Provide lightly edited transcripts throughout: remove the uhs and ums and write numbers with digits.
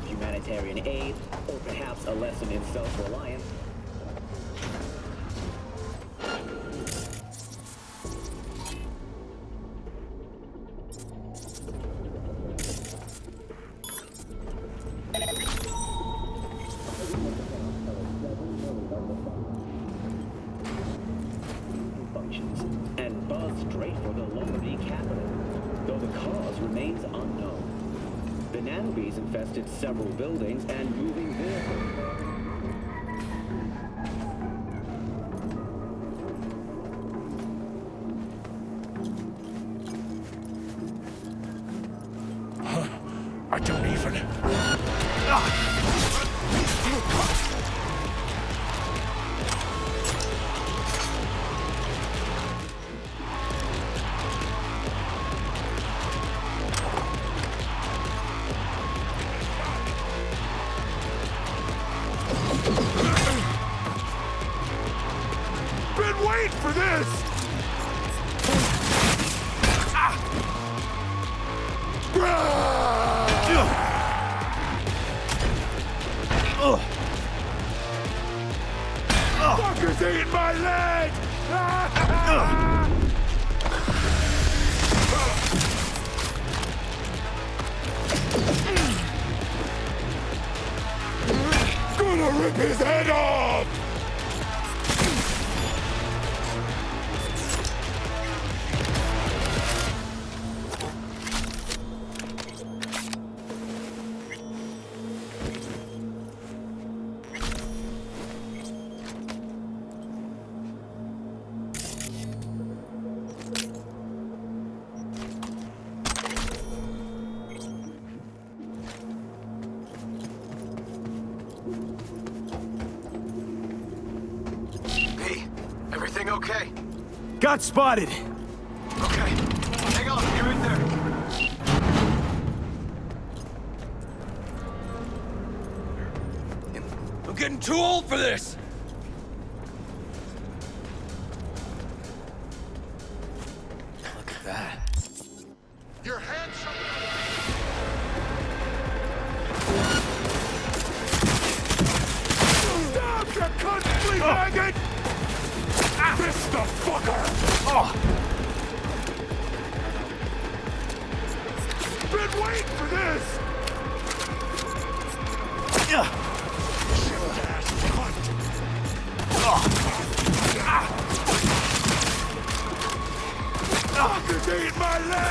humanitarian aid, or perhaps a lesson in self-reliance. Functions and buzz straight for the Lombardy capital, though the cause remains unknown. The nanobees infested several buildings and moving vehicles. I don't even... Been waiting for this! Fuckers eating my leg! Gonna rip his head off! Everything okay? Got spotted. Okay. Hang on, be right there. I'm getting too old for this! Look at that. Your hands Stop, you cunt, flea maggot! This the fucker! Been waiting for this! Shit-ass cunt! Fucker's eating my leg!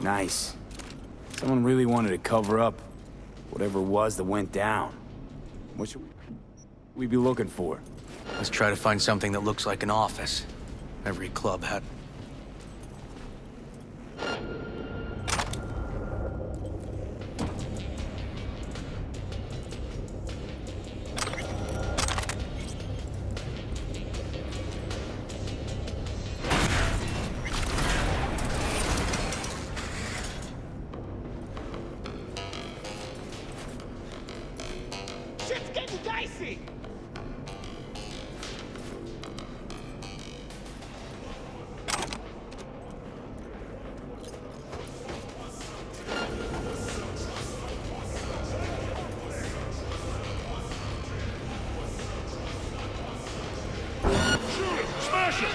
Nice. Someone really wanted to cover up whatever it was that went down. What should we be looking for? Let's try to find something that looks like an office. Every club had... Shit's getting dicey! Shoot him! Smash him!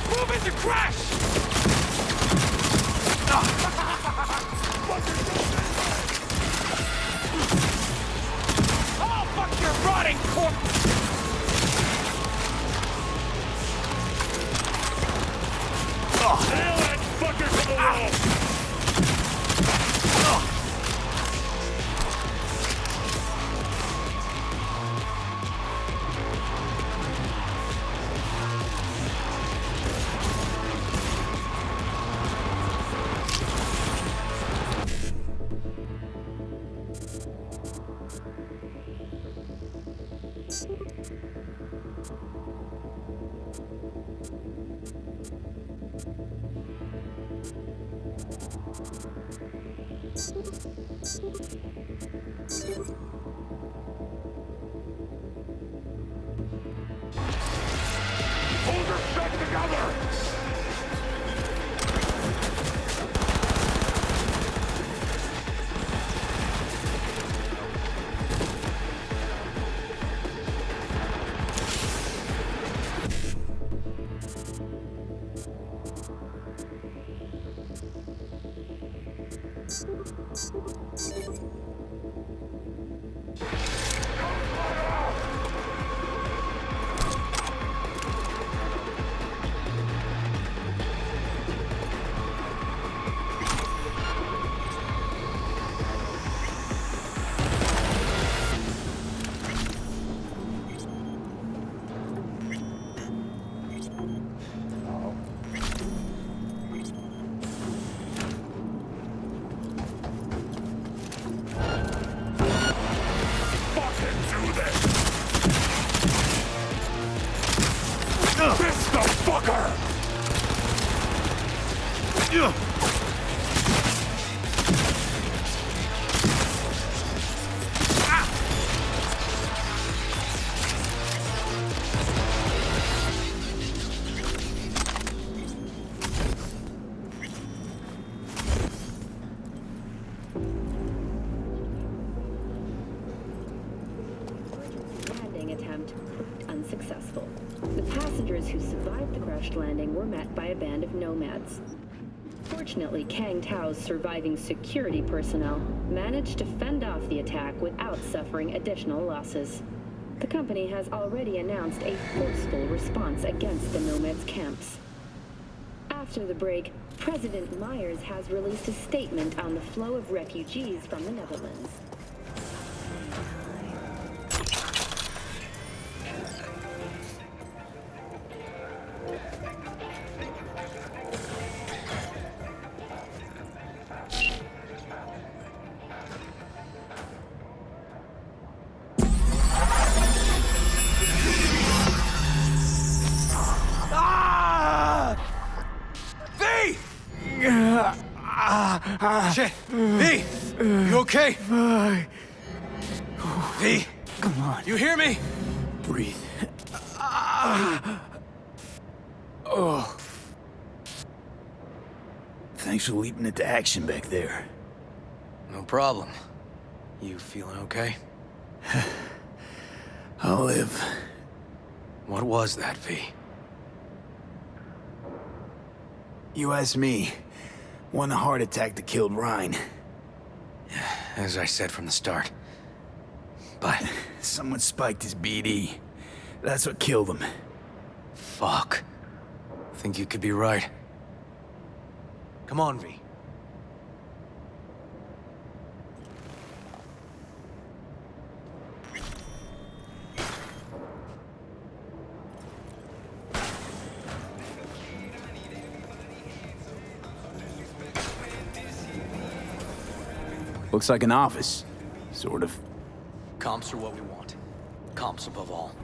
Move into crash! Oh, fuck your rotting corpse! Nail that fucker to the wall! Hold her back together! Unsuccessful. The passengers who survived the crashed landing were met by a band of nomads. Fortunately, Kang Tao's surviving security personnel managed to fend off the attack without suffering additional losses. The company has already announced a forceful response against the nomads' camps. After the break, President Myers has released a statement on the flow of refugees from the Netherlands. Shit! V! You okay? V! Come on. You hear me? Breathe. Oh. Thanks for leaping into action back there. No problem. You feeling okay? I'll live. What was that, V? You asked me. Won the heart attack that killed Rhine. As I said from the start. But... Someone spiked his BD. That's what killed him. fuck. Think you could be right. Come on, V. Looks like an office. Sort of. Comps are what we want. Comps above all.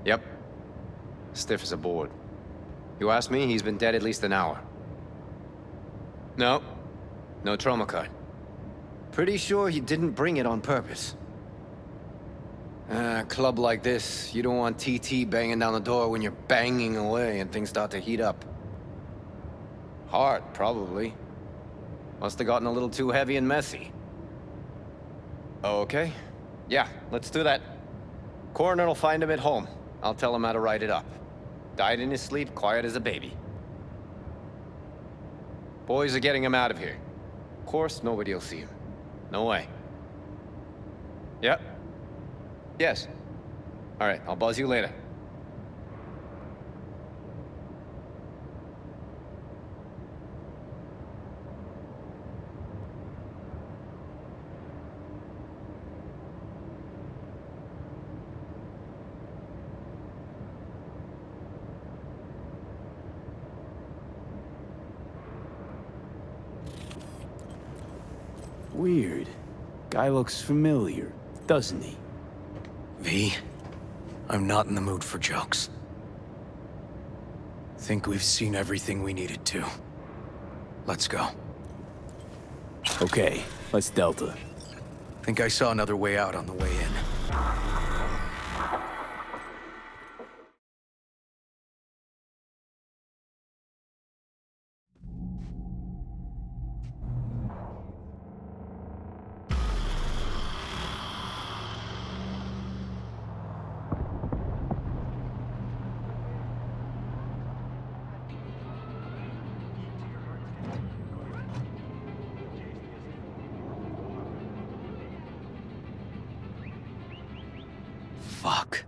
Yep. Stiff as a board. You ask me, he's been dead at least an hour. No. No trauma card. Pretty sure he didn't bring it on purpose. A club like this, you don't want TT banging down the door when you're banging away and things start to heat up. Heart, probably. Must have gotten a little too heavy and messy. Okay. Yeah, let's do that. Coroner will find him at home. I'll tell him how to write it up. Died in his sleep, quiet as a baby. Boys are getting him out of here. Of course, nobody will see him. No way. Yep. Yes. All right, I'll buzz you later. Weird. Guy looks familiar, doesn't he? V, I'm not in the mood for jokes. Think we've seen everything we needed to. Let's go. Okay, let's Delta. Think I saw another way out on the way in. Fuck.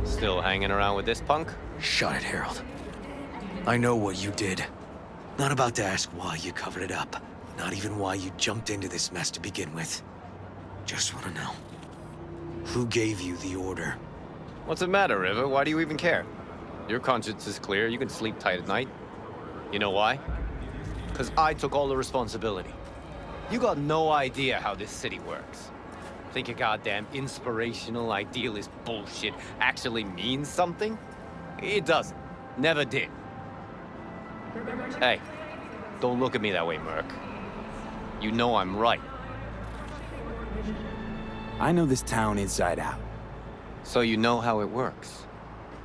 Still hanging around with this punk? Shut it, Harold. I know what you did. Not about to ask why you covered it up. Not even why you jumped into this mess to begin with. Just want to know. Who gave you the order? What's the matter, River? Why do you even care? Your conscience is clear. You can sleep tight at night. You know why? Because I took all the responsibility. You got no idea how this city works. Think your goddamn inspirational, idealist bullshit actually means something? It doesn't. Never did. Hey, don't look at me that way, Merc. You know I'm right. I know this town inside out. So you know how it works.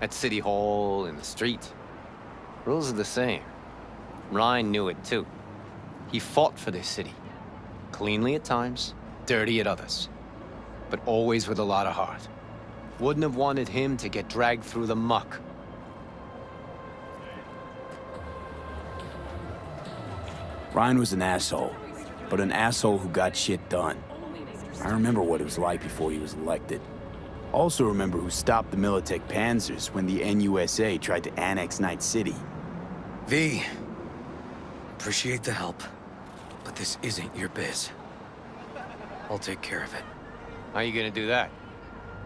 At City Hall, in the street. Rules are the same. Ryan knew it too. He fought for this city. Cleanly at times, dirty at others. But always with a lot of heart. Wouldn't have wanted him to get dragged through the muck. Ryan was an asshole, but an asshole who got shit done. I remember what it was like before he was elected. Also remember who stopped the Militech Panzers when the NUSA tried to annex Night City. V, appreciate the help, but this isn't your biz. I'll take care of it. How you gonna do that?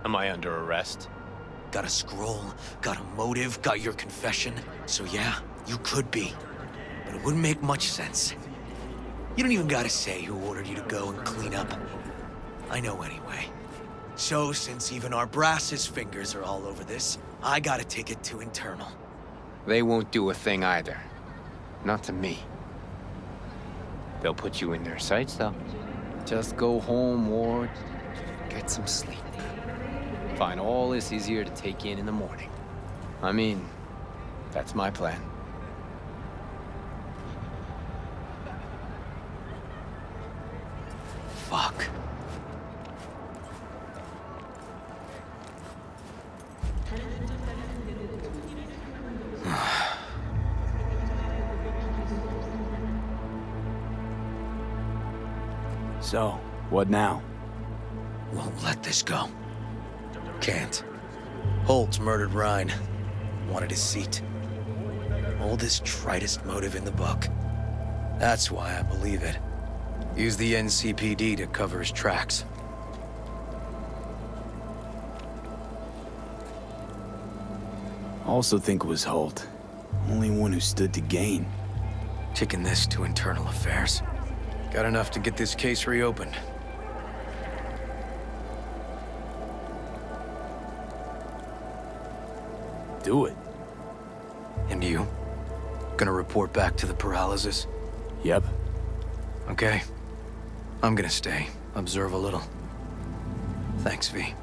Am I under arrest? Got a scroll, got a motive, got your confession. So yeah, you could be. But it wouldn't make much sense. You don't even gotta say who ordered you to go and clean up. I know anyway. So, since even our brass's fingers are all over this, I gotta take it to internal. They won't do a thing either. Not to me. They'll put you in their sights, though. Just go home, Ward. Get some sleep. Find all this easier to take in the morning. I mean, that's my plan. Fuck. So, what now? Won't let this go. Can't. Holtz murdered Ryan. Wanted his seat. Oldest, tritest motive in the book. That's why I believe it. Use the NCPD to cover his tracks. Also think it was Holt. Only one who stood to gain. Kicking this to internal affairs. Got enough to get this case reopened. Do it. And you? Gonna report back to the paralysis? Yep. Okay. I'm gonna stay. Observe a little. Thanks, V.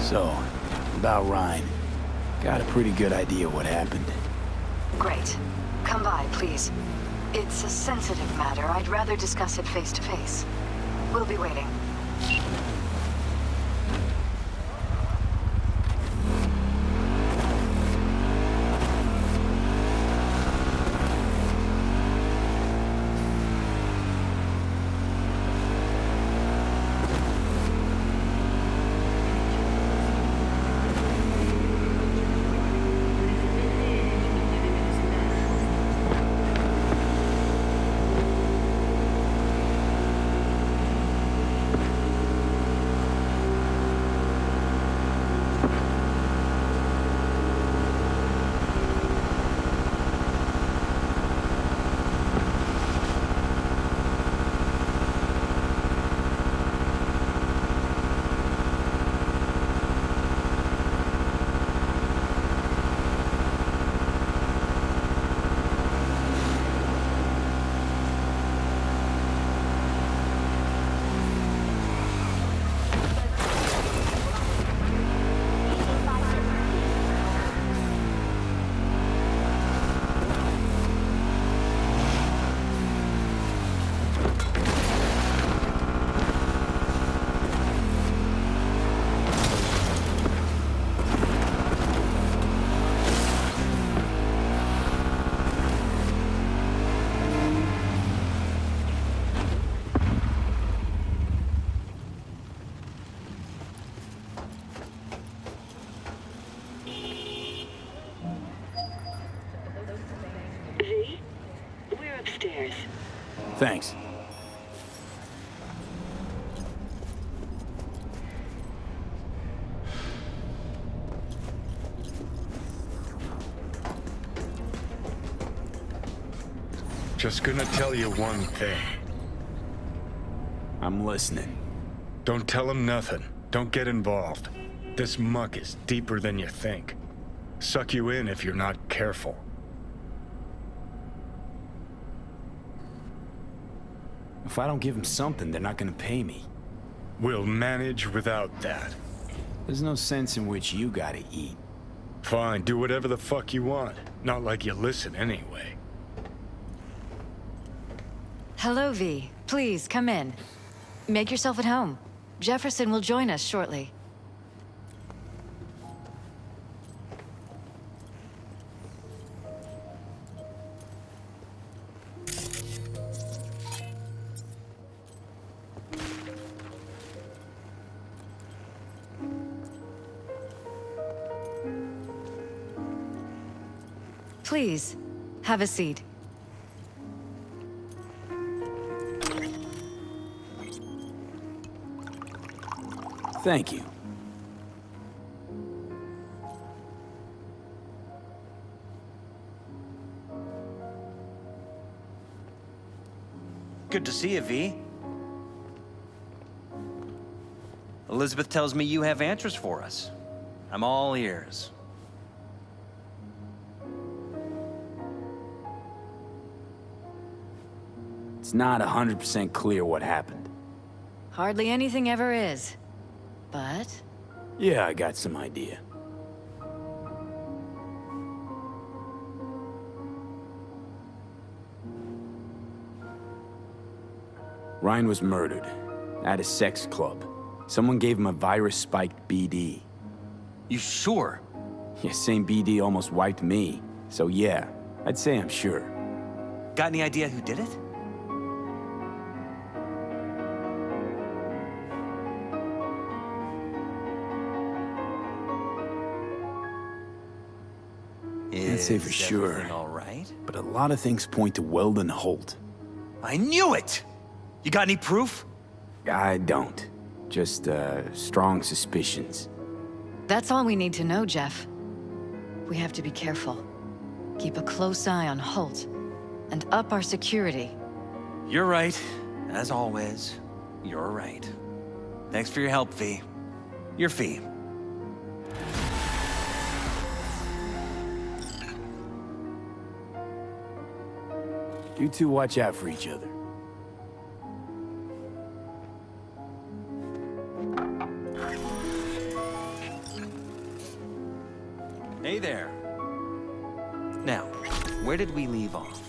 So, about Ryan. Got a pretty good idea what happened. Great. Come by, please. It's a sensitive matter. I'd rather discuss it face to face. We'll be waiting. Thanks. Just gonna tell you one thing. I'm listening. Don't tell him nothing. Don't get involved. This muck is deeper than you think. Suck you in if you're not careful. If I don't give them something, they're not gonna pay me. We'll manage without that. There's no sense in which you gotta eat. Fine, do whatever the fuck you want. Not like you listen anyway. Hello, V. Please, come in. Make yourself at home. Jefferson will join us shortly. Please, have a seat. Thank you. Good to see you, V. Elizabeth tells me you have answers for us. I'm all ears. It's not 100% clear what happened. Hardly anything ever is. But... Yeah, I got some idea. Ryan was murdered at a sex club. Someone gave him a virus-spiked BD. You sure? Yeah, same BD almost wiped me. So yeah, I'd say I'm sure. Got any idea who did it? Can't say for sure. Everything all right? But a lot of things point to Weldon Holt. I knew it! You got any proof? I don't. Just, strong suspicions. that's all we need to know, Jeff. We have to be careful. Keep a close eye on Holt. And up our security. You're right. As always, you're right. Thanks for your help, V. Your fee. You two watch out for each other. Hey there. Now, where did we leave off?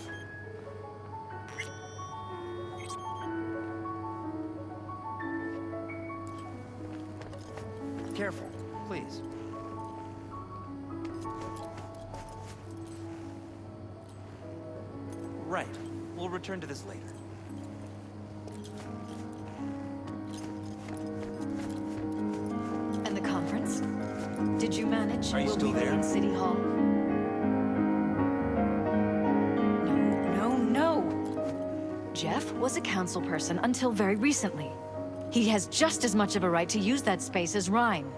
Careful, please. Right. We'll return to this later. And the conference? Did you manage? Are you We'll still be there? in City Hall. No. Jeff was a council person until very recently. He has just as much of a right to use that space as Ryan.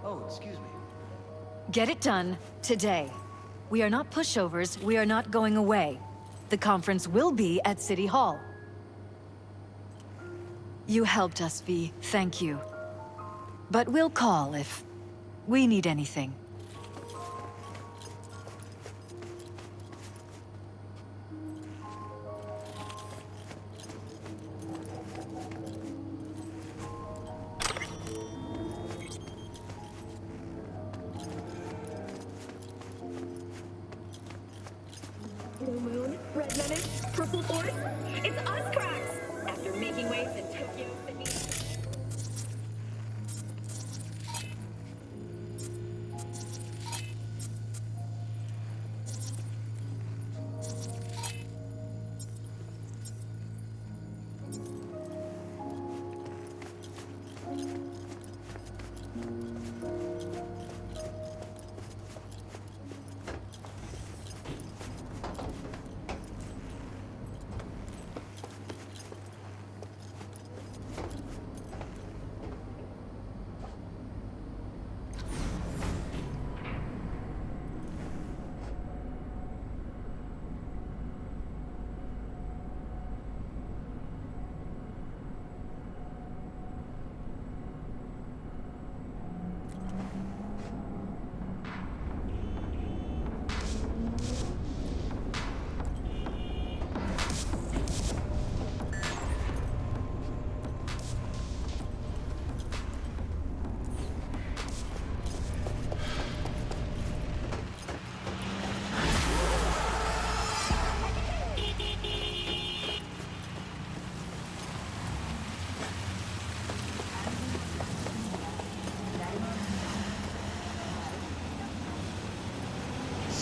Oh, excuse me. Get it done today. We are not pushovers, we are not going away. The conference will be at City Hall. You helped us, V. Thank you. But we'll call if we need anything. Blue moon, red menace, purple force. It's us, cracks! After making waves in Tokyo, Sydney...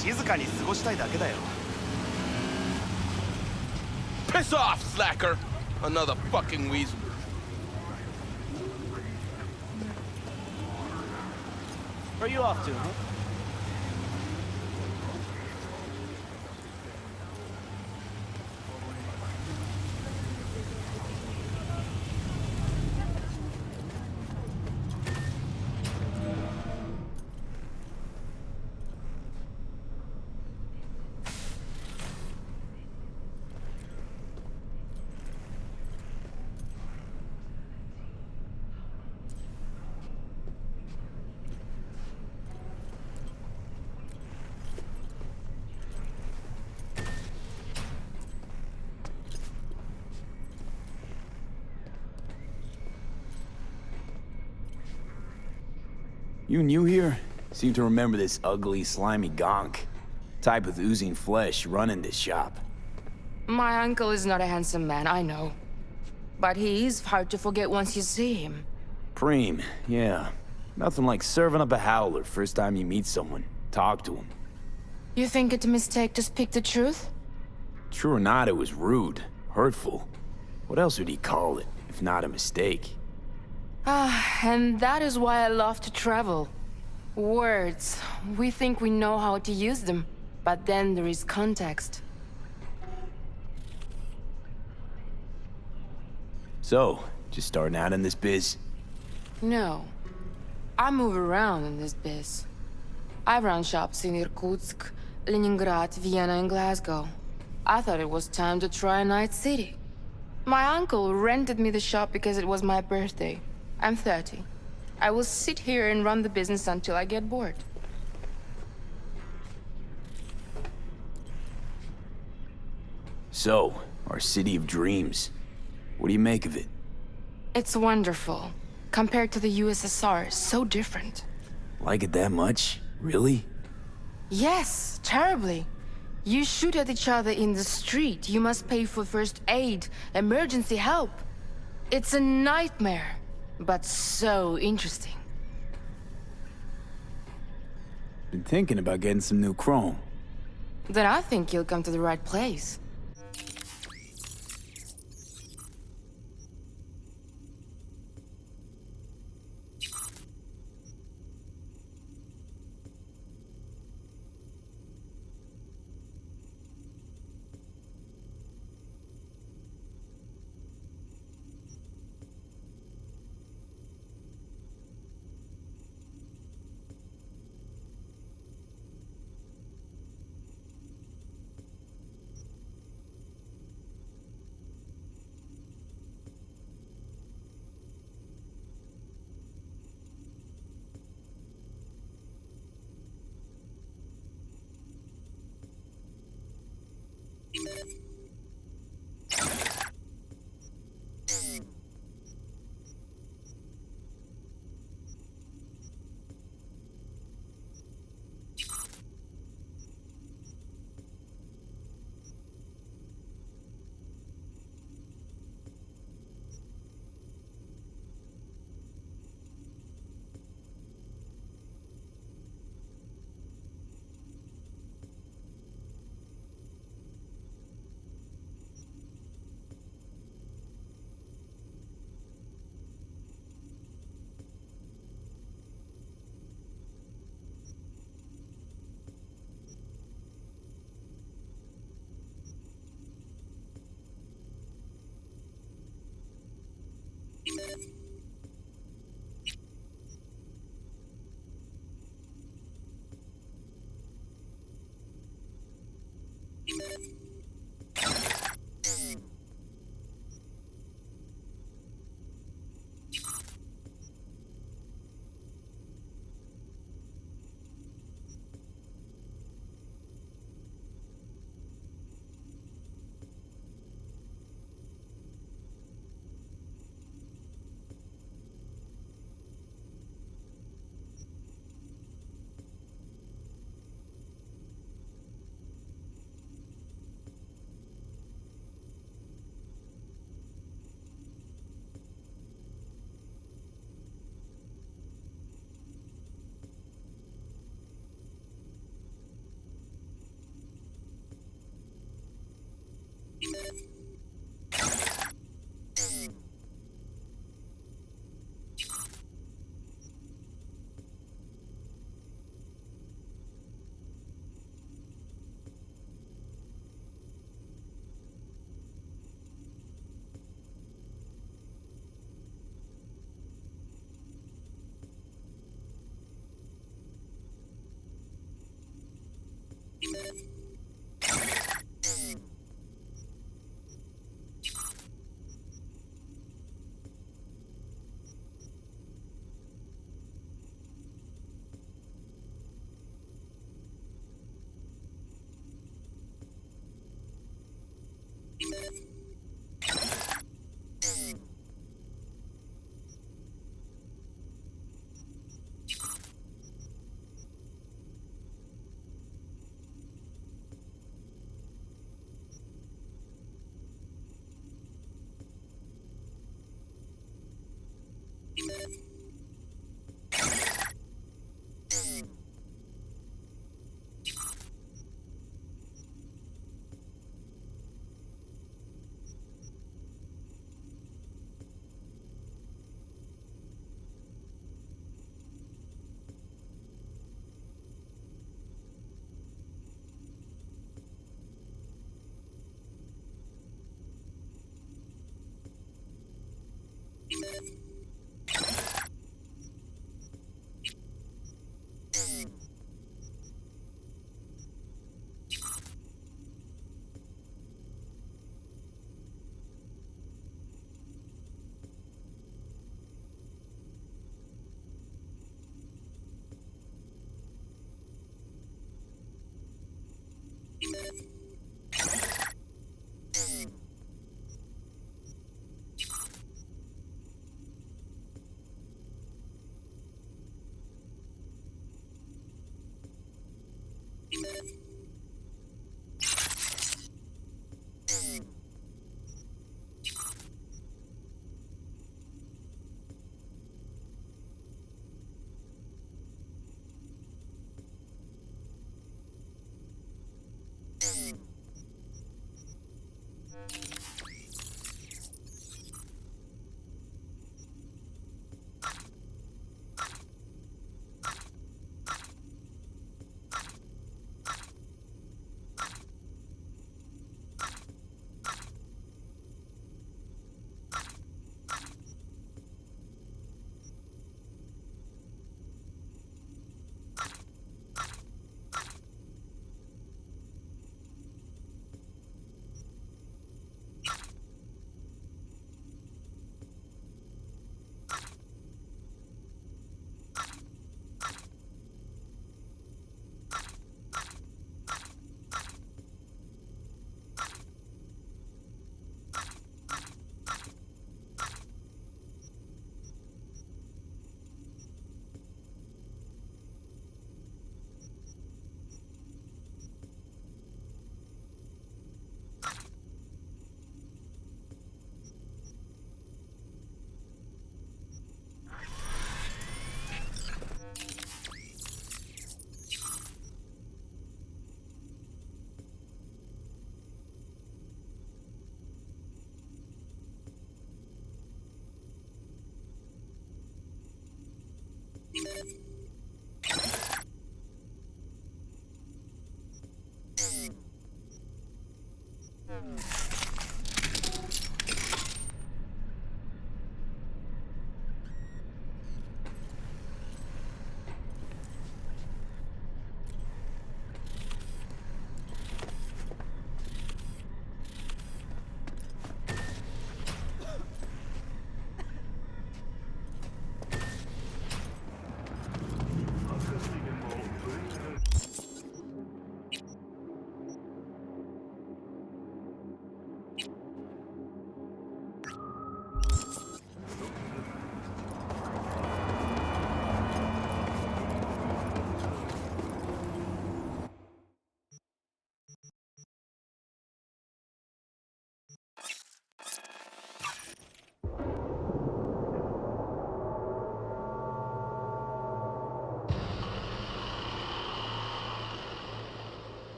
静かに過ごしたいだけだよ。 Piss off, slacker! Another fucking weasel. Where are you off to, huh? You new here? Seem to remember this ugly, slimy gonk. Type with oozing flesh running this shop. My uncle is not a handsome man, I know. But he is hard to forget once you see him. Preem, yeah. Nothing like serving up a howler first time you meet someone. Talk to him. You think it's a mistake to speak the truth? True or not, it was rude. Hurtful. What else would he call it, if not a mistake? Ah, and that is why I love to travel. Words. We think we know how to use them, but then there is context. So, just starting out in this biz? No. I move around in this biz. I run shops in Irkutsk, Leningrad, Vienna, and Glasgow. I thought it was time to try a night city. My uncle rented me the shop because it was my birthday. I'm 30. I will sit here and run the business until I get bored. So, our city of dreams. What do you make of it? It's wonderful. Compared to the USSR, so different. Like it that much? Really? Yes, terribly. You shoot at each other in the street. You must pay for first aid, emergency help. It's a nightmare, but so interesting. Been thinking about getting some new chrome. Then I think you'll come to the right place.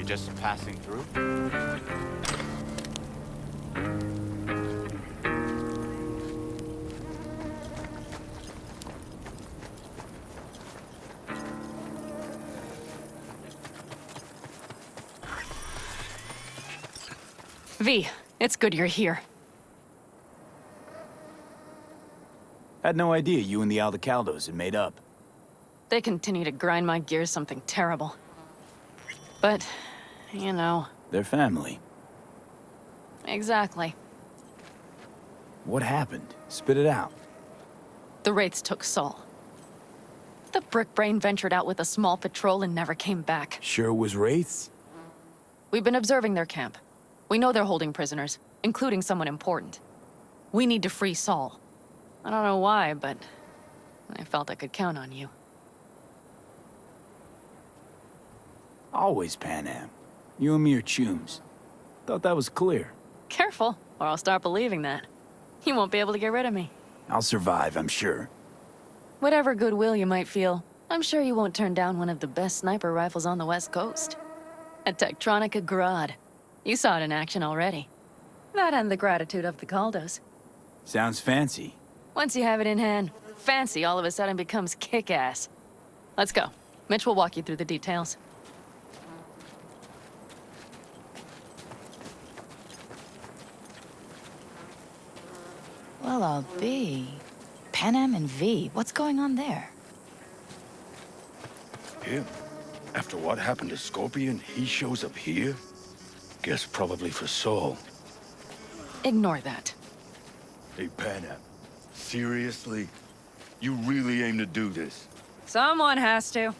Just passing through? V, it's good you're here. Had no idea you and the Aldecaldos had made up. They continue to grind my gears something terrible. But, you know... They're family. Exactly. What happened? Spit it out. The Wraiths took Saul. The Brickbrain ventured out with a small patrol and never came back. Sure was Wraiths? We've been observing their camp. We know they're holding prisoners, including someone important. We need to free Saul. I don't know why, but I felt I could count on you. Always Pan Am. You and me are chums. Thought that was clear. Careful, or I'll start believing that. You won't be able to get rid of me. I'll survive, I'm sure. Whatever goodwill you might feel, I'm sure you won't turn down one of the best sniper rifles on the West Coast. A Tektronica Grad. You saw it in action already. That and the gratitude of the Caldos. Sounds fancy. Once you have it in hand, fancy all of a sudden becomes kick-ass. Let's go. Mitch will walk you through the details. Well, I'll be. Pan Am and V, what's going on there? Him? After what happened to Scorpion, he shows up here? Guess probably for Saul. Ignore that. Hey, Pan Am. Seriously? You really aim to do this? Someone has to.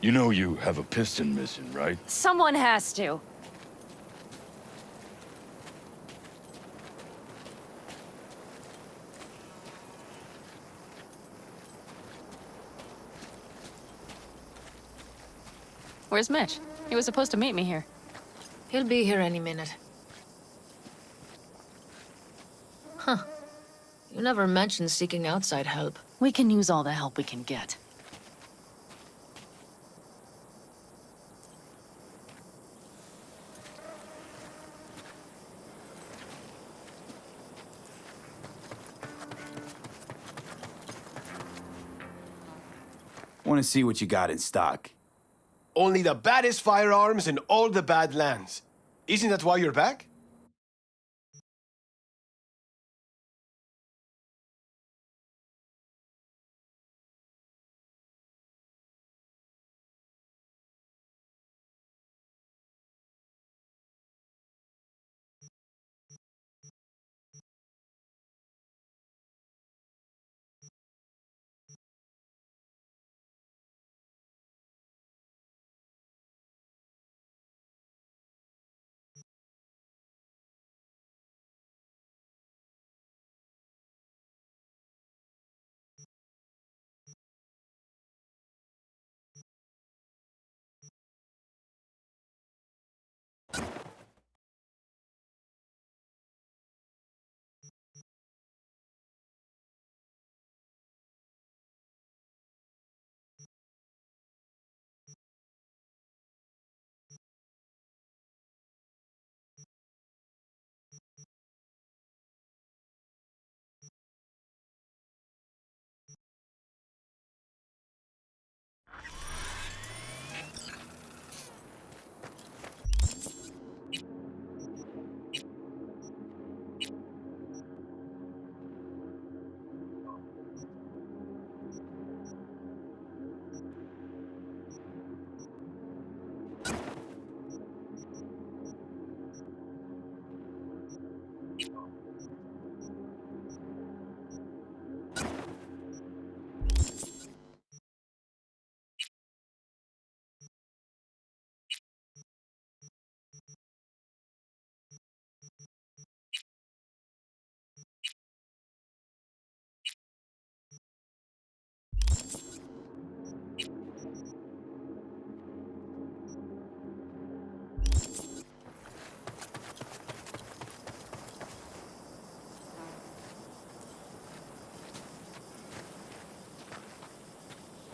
You know you have a piston missing, right? Someone has to. Where's Mitch? He was supposed to meet me here. He'll be here any minute. Huh. You never mentioned seeking outside help. We can use all the help we can get. Want to see what you got in stock. Only the baddest firearms in all the Badlands. Isn't that why you're back?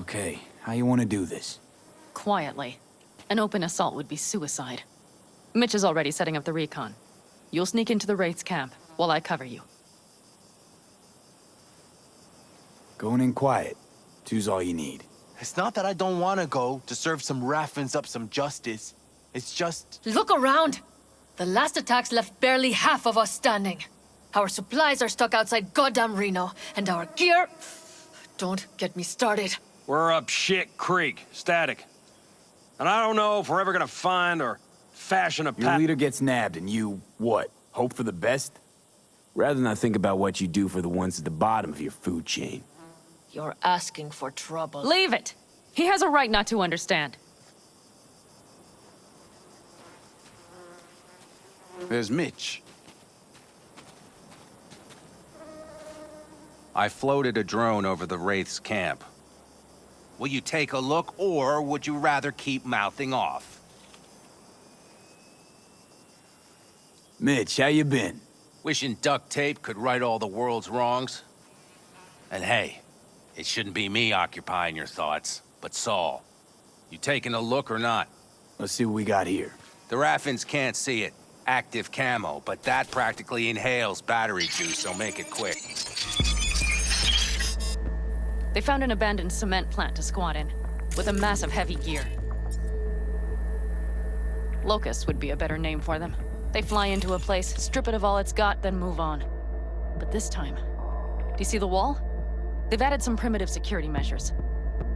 Okay, how you want to do this? Quietly. An open assault would be suicide. Mitch is already setting up the recon. You'll sneak into the Wraith's camp while I cover you. Going in quiet. Two's all you need. It's not that I don't want to go to serve some Raffins up some justice. It's just... Look around! The last attacks left barely half of us standing. Our supplies are stuck outside goddamn Reno, and our gear... Don't get me started. We're up shit creek, static. And I don't know if we're ever gonna find or fashion a Your leader gets nabbed and you, what, hope for the best? Rather not think about what you do for the ones at the bottom of your food chain. You're asking for trouble. Leave it! He has a right not to understand. There's Mitch. I floated a drone over the Wraith's camp. Will you take a look, or would you rather keep mouthing off? Mitch, how you been? Wishing duct tape could right all the world's wrongs. And hey, it shouldn't be me occupying your thoughts, but Saul. You taking a look or not? Let's see what we got here. The Raffins can't see it. Active camo, but that practically inhales battery juice, so make it quick. They found an abandoned cement plant to squat in, with a massive heavy gear. Locust would be a better name for them. They fly into a place, strip it of all it's got, then move on. But this time, do you see the wall? They've added some primitive security measures.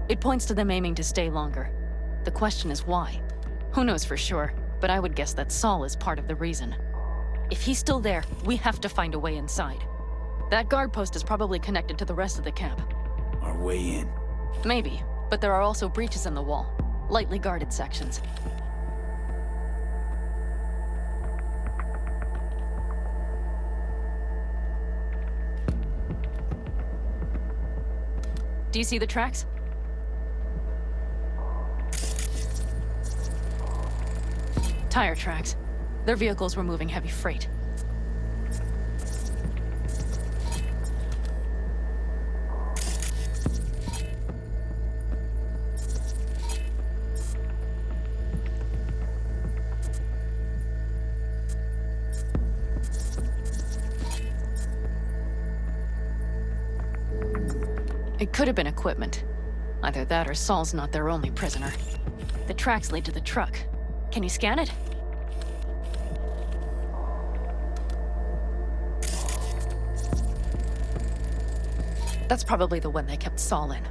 It points to them aiming to stay longer. The question is why? Who knows for sure, but I would guess that Saul is part of the reason. If he's still there, we have to find a way inside. That guard post is probably connected to the rest of the camp. our way in. Maybe, but there are also breaches in the wall. Lightly guarded sections. Do you see the tracks? Tire tracks. Their vehicles were moving heavy freight. It could have been equipment. Either that or Saul's not their only prisoner. The tracks lead to the truck. Can you scan it? That's probably the one they kept Saul in.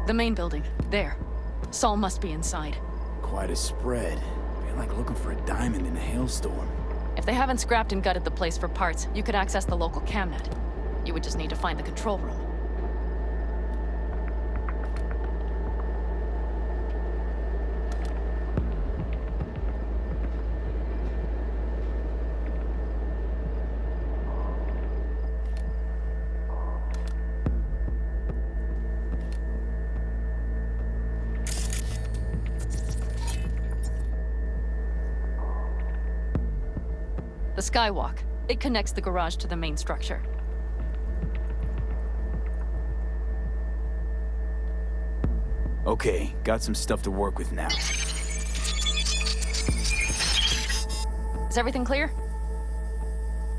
The main building. There. Saul must be inside. Quite a spread. You're like looking for a diamond in a hailstorm. If they haven't scrapped and gutted the place for parts, you could access the local camnet. You would just need to find the control room. The skywalk. It connects the garage to the main structure. Okay, got some stuff to work with now. Is everything clear?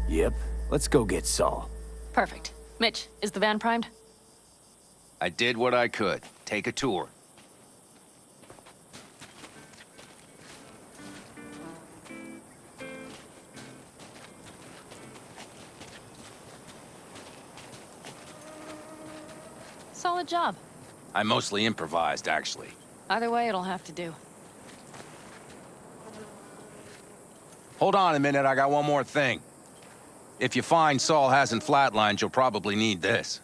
Yep, let's go get Saul. Perfect. Mitch, is the van primed? I did what I could. Take a tour. Solid job. I mostly improvised, actually. Either way, it'll have to do. Hold on a minute, I got one more thing. If you find Saul hasn't flatlined, you'll probably need this.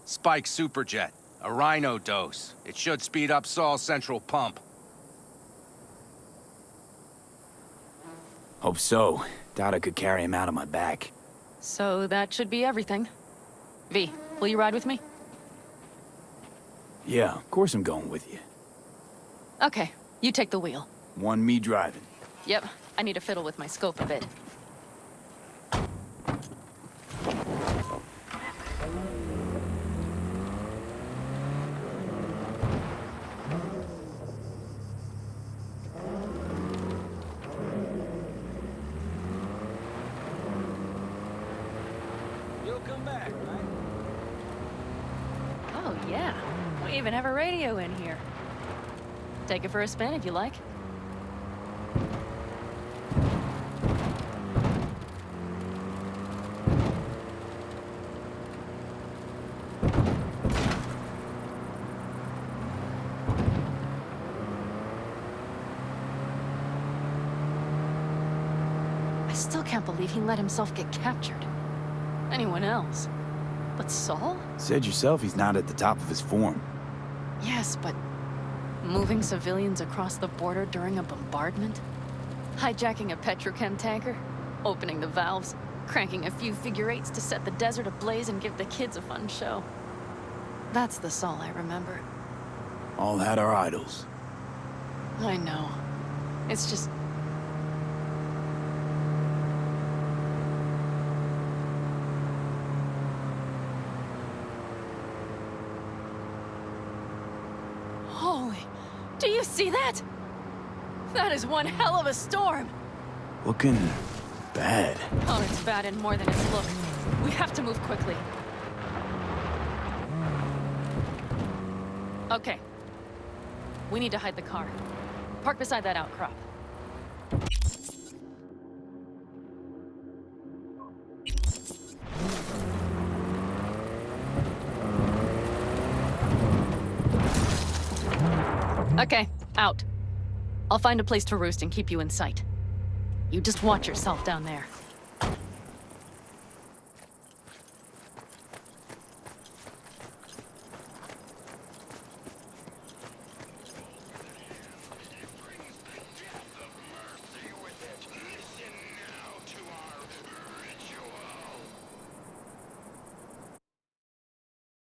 Spike Superjet, a Rhino dose. It should speed up Saul's central pump. Hope so. Doubt I could carry him out on my back. So that should be everything. V, will you ride with me? Yeah, of course I'm going with you. Okay, you take the wheel. Want me driving? Yep, I need to fiddle with my scope a bit. You'll come back, right? Oh, yeah. We even have a radio in here. Take it for a spin if you like. I still can't believe he let himself get captured. Anyone else? But Saul? Said yourself he's not at the top of his form. Yes, but moving civilians across the border during a bombardment? Hijacking a petrochem tanker? Opening the valves? Cranking a few figure eights to set the desert ablaze and give the kids a fun show? That's the Saul I remember. All had our idols. I know. It's just... Holy... Do you see that? That is one hell of a storm! Looking bad. Oh, it's bad in more than its look. We have to move quickly. Okay. We need to hide the car. Park beside that outcrop. Okay, out. I'll find a place to roost and keep you in sight. You just watch yourself down there.